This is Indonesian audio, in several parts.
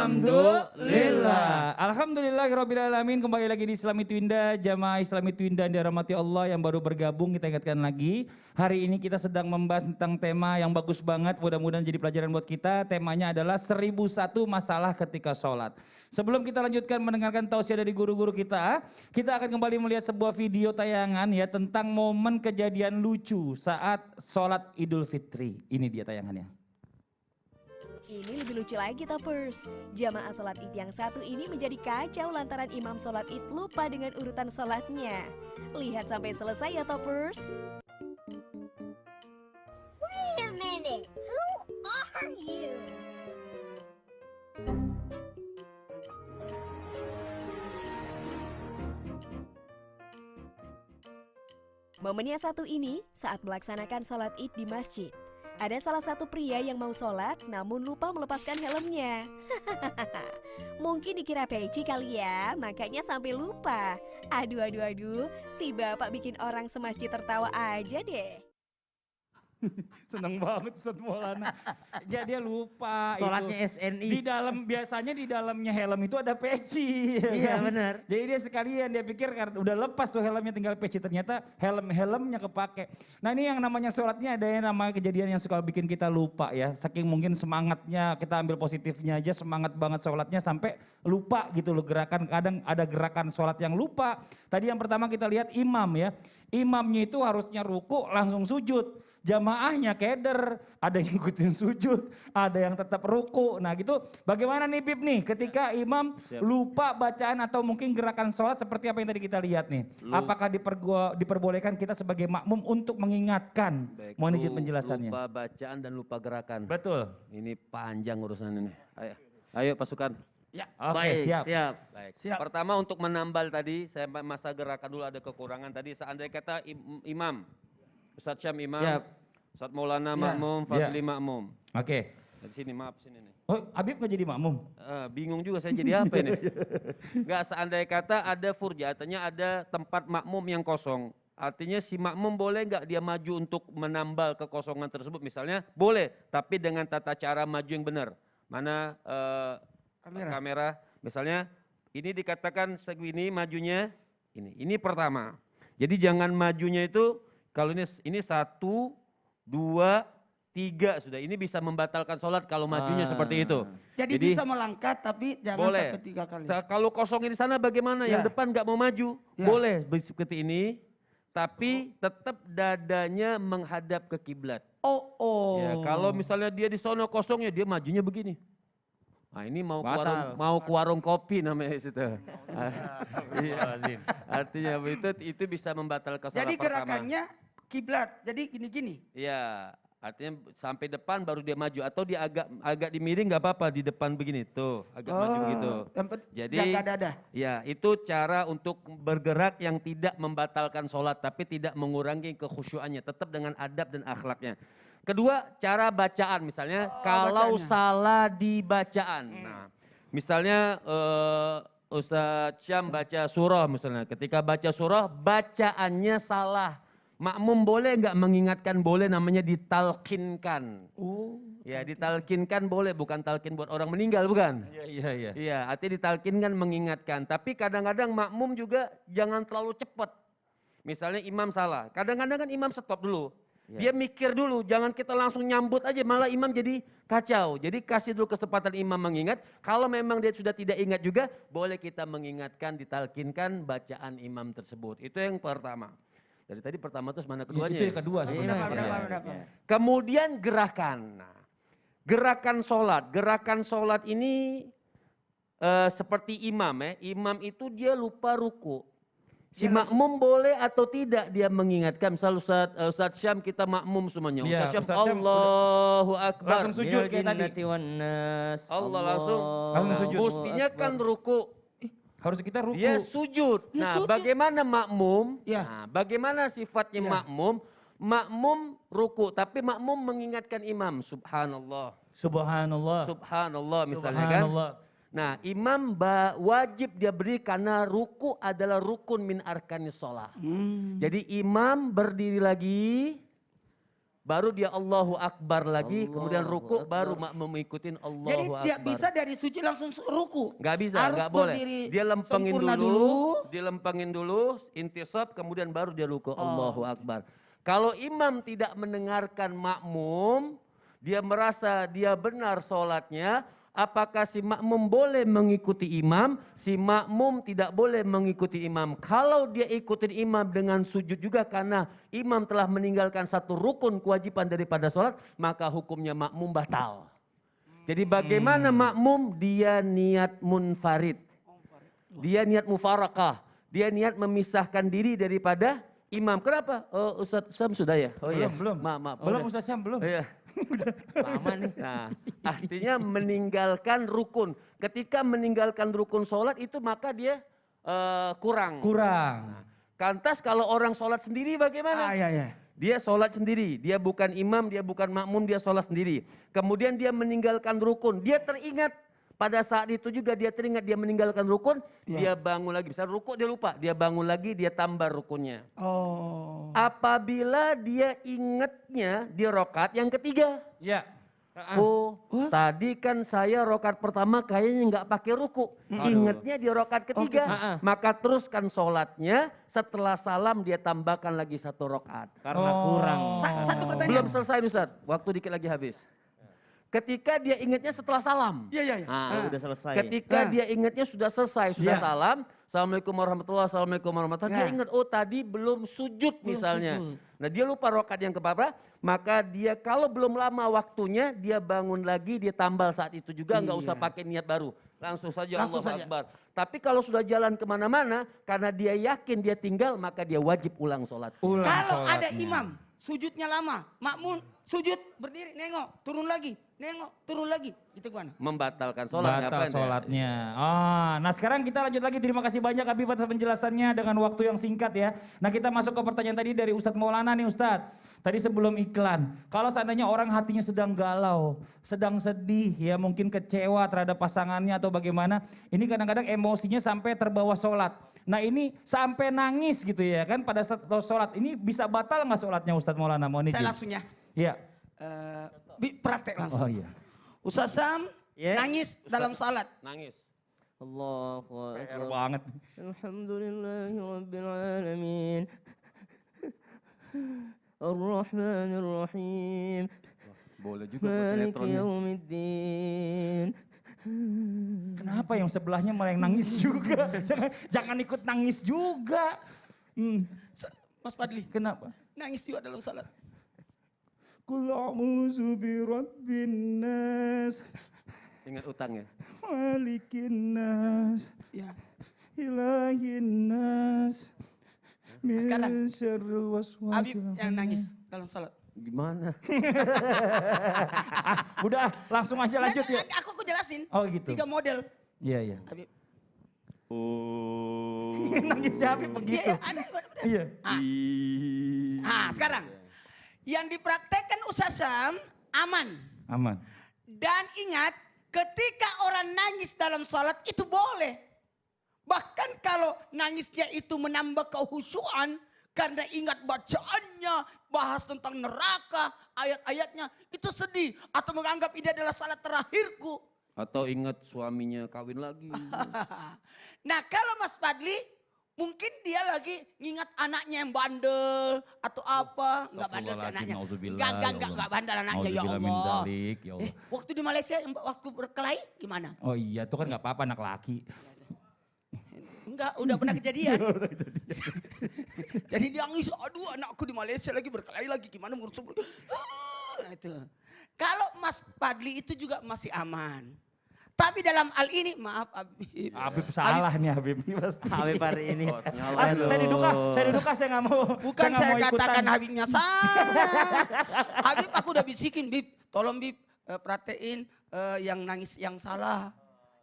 Alhamdulillah. Alhamdulillahirrabbilalamin. Kembali lagi di Islami Twinda, jamaah Islami Twinda yang dirahmati Allah yang baru bergabung, kita ingatkan lagi. Hari ini kita sedang membahas tentang tema yang bagus banget, mudah-mudahan jadi pelajaran buat kita. Temanya adalah 1001 masalah ketika sholat. Sebelum kita lanjutkan mendengarkan tausiah dari guru-guru kita akan kembali melihat sebuah video tayangan ya tentang momen kejadian lucu saat sholat Idul Fitri. Ini dia tayangannya. Ini lebih lucu lagi Toppers. Jamaah sholat id yang satu ini menjadi kacau lantaran imam sholat id lupa dengan urutan sholatnya. Lihat sampai selesai ya Toppers. Wait a minute, who are you? Momen yang satu ini saat melaksanakan sholat id di masjid. Ada salah satu pria yang mau sholat namun lupa melepaskan helmnya. Mungkin dikira peci kali ya, makanya sampai lupa. Aduh, si bapak bikin orang semasjid tertawa aja deh. Seneng banget Ustaz Maulana. Dia lupa Sholatnya itu. SNI. Biasanya di dalamnya helm itu ada peci. Iya kan? benar. Jadi dia sekalian dia pikir karena udah lepas tuh helmnya tinggal peci, ternyata helmnya kepake. Nah ini yang namanya sholatnya ada yang namanya kejadian yang suka bikin kita lupa ya. Saking mungkin semangatnya, kita ambil positifnya aja, semangat banget sholatnya sampai lupa gitu loh gerakan. Kadang ada gerakan sholat yang lupa. Tadi yang pertama kita lihat imam ya. Imamnya itu harusnya ruku langsung sujud. Jamaahnya keder, ada yang ikutin sujud, ada yang tetap ruku. Nah gitu, bagaimana nih Bib nih ketika imam lupa bacaan atau mungkin gerakan sholat seperti apa yang tadi kita lihat nih. Apakah diperbolehkan kita sebagai makmum untuk mengingatkan? Mohon izin penjelasannya. Lupa bacaan dan lupa gerakan. Betul. Ini panjang urusan ini. Ayo pasukan. Ya, oke, siap. Baik. Pertama untuk menambal tadi, saya masa gerakan dulu ada kekurangan tadi. Seandainya kata imam. Ustadz Syam imam, Ustadz Maulana makmum, Fadli makmum. Oke. Di sini maaf sini nih. Oh, Habib nggak jadi makmum? Bingung juga saya jadi apa ini. Enggak, seandainya kata ada furja, artinya ada tempat makmum yang kosong. Artinya si makmum boleh nggak dia maju untuk menambal kekosongan tersebut misalnya? Boleh, tapi dengan tata cara maju yang benar. Mana kamera. Misalnya ini dikatakan segini majunya, ini pertama. Jadi jangan majunya itu, kalau ini 1, 2, 3 sudah. Ini bisa membatalkan sholat kalau majunya seperti itu. Jadi bisa melangkah tapi jangan boleh. sampai 3 kali. Kalau kosongin di sana bagaimana? Yang depan nggak mau maju. Boleh seperti ini. Tapi tetap dadanya menghadap ke kiblat. Ya, kalau misalnya dia di sono kosongnya dia majunya begini. Nah ini mau ke warung kopi namanya situ. Artinya itu bisa membatalkan sholat pertama. Jadi gerakannya kiblat, jadi gini-gini. Iya, artinya sampai depan baru dia maju atau dia agak dimiring nggak apa-apa di depan begini tuh, agak maju gitu. Jadi jaga dada. Ya, itu cara untuk bergerak yang tidak membatalkan sholat tapi tidak mengurangi kekhusyuannya, tetap dengan adab dan akhlaknya. Kedua, cara bacaan misalnya kalau salah di bacaan. Nah, misalnya Ustadz Syam baca surah misalnya, ketika baca surah bacaannya salah. Makmum boleh nggak mengingatkan? Boleh, namanya ditalkinkan. Ya ditalkinkan boleh, bukan talkin buat orang meninggal bukan? Iya. Iya, artinya ditalkinkan mengingatkan. Tapi kadang-kadang makmum juga jangan terlalu cepat. Misalnya imam salah, kadang-kadang kan imam stop dulu. Dia mikir dulu, jangan kita langsung nyambut aja, malah imam jadi kacau. Jadi kasih dulu kesempatan imam mengingat, kalau memang dia sudah tidak ingat juga, boleh kita mengingatkan, ditalkinkan bacaan imam tersebut. Itu yang pertama. Dari tadi pertama terus mana keduanya? Itu yang kedua sebenarnya. Kemudian gerakan. Nah, gerakan sholat ini seperti imam ya, imam itu dia lupa ruku. Si makmum boleh atau tidak dia mengingatkan, misal Ustadz Syam kita makmum semuanya. Ustadz Syam Allahu Akbar. Langsung sujud kayak tadi. Allah langsung sujud. Mestinya kan ruku. Harus kita ruku. Dia sujud. Nah bagaimana makmum? Nah, bagaimana sifatnya makmum? Makmum ruku tapi makmum mengingatkan imam. Subhanallah. Subhanallah misalnya kan. Nah imam wajib dia beri karena ruku adalah rukun min arkanis sholat. Jadi imam berdiri lagi, baru dia Allahu Akbar lagi, kemudian Allahu ruku, Akbar. baru makmum ikutin Jadi Allahu tidak Akbar. bisa dari sujud langsung ruku. Nggak bisa, Harus nggak boleh. berdiri Dia lempengin sempurna dulu, dia lempengin dulu, intisab, kemudian baru dia ruku. Allahu Akbar. Kalau imam tidak mendengarkan makmum, dia merasa dia benar sholatnya, apakah si makmum boleh mengikuti imam? Si makmum tidak boleh mengikuti imam. Kalau dia ikutin imam dengan sujud juga karena imam telah meninggalkan satu rukun kewajiban daripada sholat, maka hukumnya makmum batal. Jadi bagaimana makmum? Dia niat munfarid. Dia niat mufarakah. Dia niat memisahkan diri daripada imam. Kenapa? Oh, Ustadz Sam sudah ya? Oh iya. Belum. Maaf. Belum Ustaz Syam, belum. Iya. Lama nih. Nah, artinya meninggalkan rukun. Ketika meninggalkan rukun sholat itu maka dia kurang. Kurang. Kantas kalau orang sholat sendiri bagaimana? Iya. Dia sholat sendiri, dia bukan imam, dia bukan makmum, dia sholat sendiri. Kemudian dia meninggalkan rukun, dia teringat pada saat itu juga dia teringat dia meninggalkan rukun, dia bangun lagi. Bisa rukuk dia lupa, dia bangun lagi, dia tambah rukunnya. Oh. Apabila dia ingatnya di rokat yang ketiga. Ya. Oh, tadi kan saya rokat pertama kayaknya nggak pakai ruku. Ingatnya di rokat ketiga. Maka teruskan sholatnya, setelah salam dia tambahkan lagi satu rokat. Karena kurang. Satu pertanyaan. Belum selesai Ustaz, waktu dikit lagi habis. Ketika dia ingatnya setelah salam. Iya. Nah, Udah selesai. ketika dia ingatnya sudah selesai, sudah Ya. salam. Assalamualaikum warahmatullahi wabarakatuh. Assalamualaikum warahmatullahi wabarakatuh. Dia ingat, oh tadi belum sujud misalnya. Nah dia lupa rokat yang keberapa. Maka dia kalau belum lama waktunya, dia bangun lagi, dia tambal saat itu juga. Nggak usah pakai niat baru. Langsung saja Langsung Allahu saja. Akbar. Tapi kalau sudah jalan kemana-mana, karena dia yakin dia tinggal, maka dia wajib ulang sholat. Kalau ada imam, sujudnya lama, makmum sujud berdiri, nengok, turun lagi, nengok, turun lagi. Itu gimana? Membatalkan sholat. Batal ngapain ya? sholatnya. Nah sekarang kita lanjut lagi. Terima kasih banyak Habib atas penjelasannya dengan waktu yang singkat ya. Nah kita masuk ke pertanyaan tadi dari Ustadz Maulana nih Ustadz. Tadi sebelum iklan, kalau seandainya orang hatinya sedang galau, sedang sedih, ya mungkin kecewa terhadap pasangannya atau bagaimana, ini kadang-kadang emosinya sampai terbawa sholat. Nah ini sampai nangis gitu ya kan pada saat sholat, ini bisa batal nggak sholatnya Ustadz Maulana? Mohon izin. Saya langsung ya. Iya. Praktek langsung. Oh iya. Ustaz Sam Ya. nangis dalam salat. Nangis. Allahu PR Akbar. banget. Alhamdulillahi Rabbil Alamin. Ar-Rahmanir Rahim. Boleh juga Malik Yaumiddin. Kenapa yang sebelahnya malah yang nangis juga? jangan ikut nangis juga. Mas Padli, Kenapa? nangis juga dalam salat. Qul a'udzu birabbin nas, Ingat utang ya. malikin nas, Ya. ilahin nas, Sekarang, min syarril waswasil. Habib yang nangis dalam salat. Gimana? Udah, langsung aja lanjut ya. Aku jelasin. Oh gitu. 3 model. Iya. Habib. Nangisnya Habib begitu. Iya, ada. Iya. Sekarang. Yang dipraktekkan Ustaz Sam aman. Aman. Dan ingat, ketika orang nangis dalam salat itu boleh. Bahkan kalau nangisnya itu menambah kehusuan karena ingat bacaannya, bahas tentang neraka, ayat-ayatnya, itu sedih atau menganggap ini adalah salat terakhirku. Atau ingat suaminya kawin lagi. Nah kalau Mas Fadli, mungkin dia lagi ngingat anaknya yang bandel atau apa. Enggak bandel sih anaknya. Enggak bandel anaknya ya Allah. Waktu di Malaysia, waktu berkelahi gimana? Oh iya, itu kan nggak apa-apa anak laki. Enggak, udah pernah kejadian. Jadi dia nangis, aduh anakku di Malaysia lagi berkelahi lagi, gimana ngurus. Itu. Kalau Mas Fadli itu juga masih aman. Tapi dalam hal ini, maaf Habib. Habib salah nih Habib. Habib hari ini. Saya diduka, saya nggak mau. Bukan nggak saya mau ikutan. katakan Habibnya salah. Habib aku udah bisikin, Bib. Tolong Bib, perhatiin yang nangis yang salah.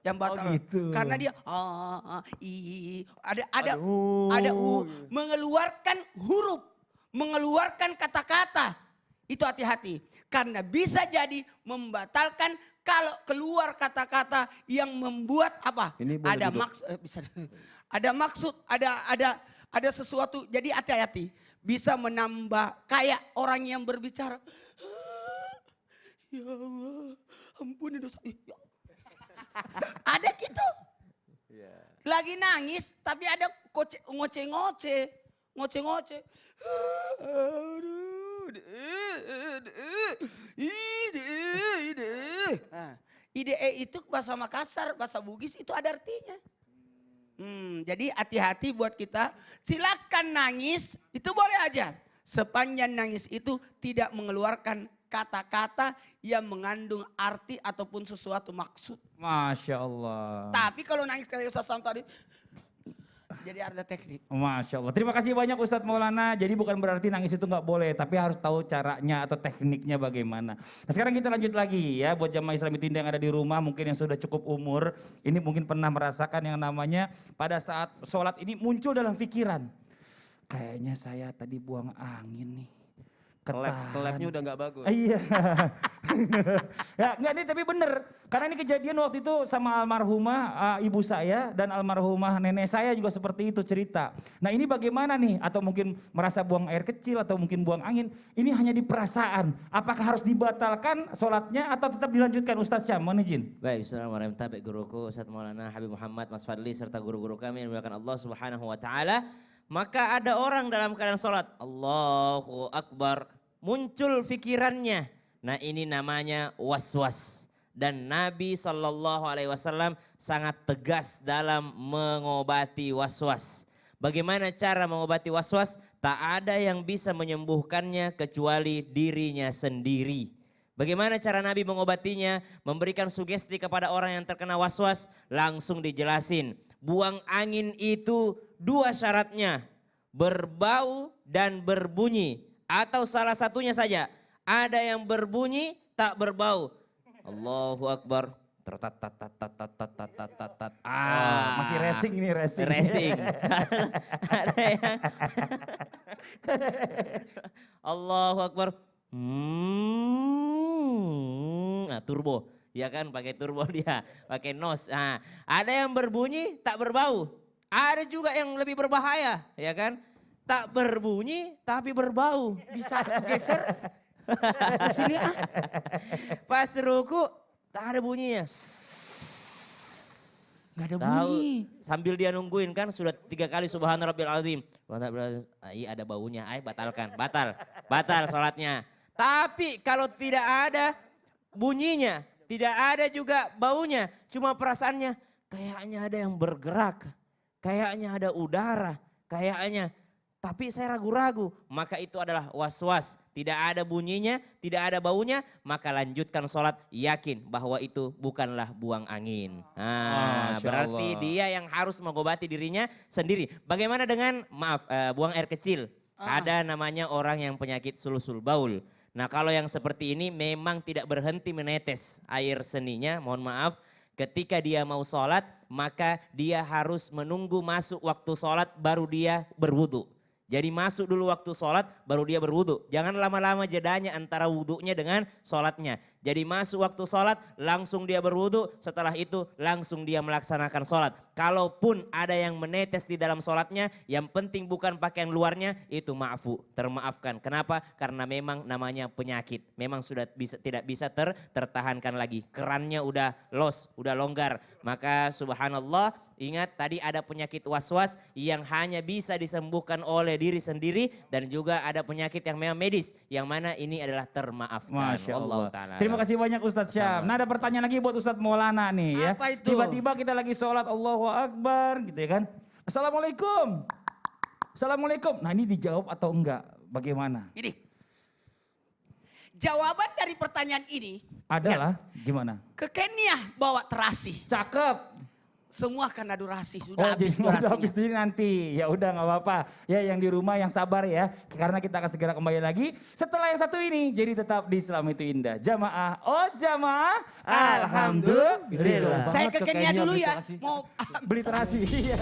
Yang batal. Oh gitu. Karena dia ada mengeluarkan huruf, mengeluarkan kata-kata. Itu hati-hati. Karena bisa jadi membatalkan kalau keluar kata-kata yang membuat apa? Ini boleh Ada duduk. maksud, ada maksud, ada sesuatu. Jadi hati-hati. bisa menambah kayak orang yang berbicara. Ya Allah, ampuni dosa. Ya. Ada gitu. Lagi nangis tapi ada ngoceh-ngoceh. Ngoceh-ngoceh. IDE itu bahasa Makassar, bahasa Bugis itu ada artinya. Jadi hati-hati buat kita. Silakan nangis, itu boleh aja. Sepanjang nangis itu tidak mengeluarkan kata-kata yang mengandung arti ataupun sesuatu maksud. Masya Allah. Tapi kalau nangis kayak Ustaz Sam tadi, jadi ada teknik. Masya Allah. Terima kasih banyak Ustadz Maulana. Jadi bukan berarti nangis itu nggak boleh, tapi harus tahu caranya atau tekniknya bagaimana. Nah sekarang kita lanjut lagi ya buat jamaah Islami Tinda yang ada di rumah, mungkin yang sudah cukup umur, ini mungkin pernah merasakan yang namanya pada saat sholat ini muncul dalam pikiran. Kayaknya saya tadi buang angin nih. Kelapnya udah nggak bagus. Iya. Ya enggak nih tapi bener. Karena ini kejadian waktu itu sama almarhumah ibu saya dan almarhumah nenek saya juga seperti itu cerita. Nah ini bagaimana nih? Atau mungkin merasa buang air kecil atau mungkin buang angin. Ini hanya di perasaan. Apakah harus dibatalkan sholatnya atau tetap dilanjutkan Ustadz Syam? Mohon izin. Baik, Assalamualaikum warahmatullahi wabarakatuh. Ustadz Maulana Habib Muhammad Mas Fadli serta guru-guru kami yang dimuliakan Allah Subhanahu wa taala. Maka ada orang dalam keadaan sholat. Allahu Akbar. Muncul pikirannya. Nah ini namanya was-was. Dan Nabi SAW sangat tegas dalam mengobati was-was. Bagaimana cara mengobati was-was? Tak ada yang bisa menyembuhkannya kecuali dirinya sendiri. Bagaimana cara Nabi mengobatinya? Memberikan sugesti kepada orang yang terkena was-was. Langsung dijelasin. Buang angin itu 2 syaratnya. Berbau dan berbunyi. Atau salah satunya saja. Ada yang berbunyi tak berbau. Allahu Akbar. Masih racing nih racing. Racing. Ada yang Allahu Akbar. Nah, turbo. Ya kan pakai turbo dia, pakai nos. Nah, ada yang berbunyi tak berbau. Ada juga yang lebih berbahaya, ya kan? Tak berbunyi tapi berbau. Bisa geser ke sini ah. Pas ruku tak ada bunyinya. Gak ada Tahu, bunyi. sambil dia nungguin kan sudah 3 kali subhana rabbil azim. Iya ada baunya, batalkan. Batal sholatnya. Tapi kalau tidak ada bunyinya, tidak ada juga baunya. Cuma perasaannya kayaknya ada yang bergerak. Kayaknya ada udara. Kayaknya. Tapi saya ragu-ragu, maka itu adalah was-was. Tidak ada bunyinya, tidak ada baunya, maka lanjutkan sholat yakin bahwa itu bukanlah buang angin. Nah, berarti dia yang harus mengobati dirinya sendiri. Bagaimana dengan, buang air kecil? Ada namanya orang yang penyakit sulusul baul. Nah kalau yang seperti ini memang tidak berhenti menetes air seninya, mohon maaf. Ketika dia mau sholat, maka dia harus menunggu masuk waktu sholat baru dia berwudu. Jadi masuk dulu waktu sholat baru dia berwudu. Jangan lama-lama jedanya antara wudunya dengan sholatnya. Jadi masuk waktu sholat langsung dia berwudu, setelah itu langsung dia melaksanakan sholat. Kalaupun ada yang menetes di dalam sholatnya, yang penting bukan pakaian luarnya, itu maafu, termaafkan. Kenapa? Karena memang namanya penyakit. Memang sudah tidak bisa tertahankan lagi. Kerannya udah udah longgar. Maka subhanallah, ingat tadi ada penyakit was-was yang hanya bisa disembuhkan oleh diri sendiri. Dan juga ada penyakit yang memang medis, yang mana ini adalah termaafkan. Masya Allah. Ta'ala. Terima kasih banyak Ustadz Syam. Nah ada pertanyaan lagi buat Ustadz Maulana nih ya. Apa itu? Tiba-tiba kita lagi sholat Allahu Akbar gitu ya kan. Assalamualaikum. Assalamualaikum. Nah ini dijawab atau enggak? Bagaimana? Ini. Jawaban dari pertanyaan ini. Adalah gimana? Ke Kenya bawa terasi. Cakep. Semua karena durasi. Sudah Jadi habis udah durasinya. habis diri nanti. Ya udah nggak apa-apa. Ya yang di rumah yang sabar ya. Karena kita akan segera kembali lagi setelah yang satu ini. Jadi tetap di Islam itu indah. Jamaah, oh jamaah. Alhamdulillah. Saya ke Kenya dulu ya. Mau Beli terasi. Iya.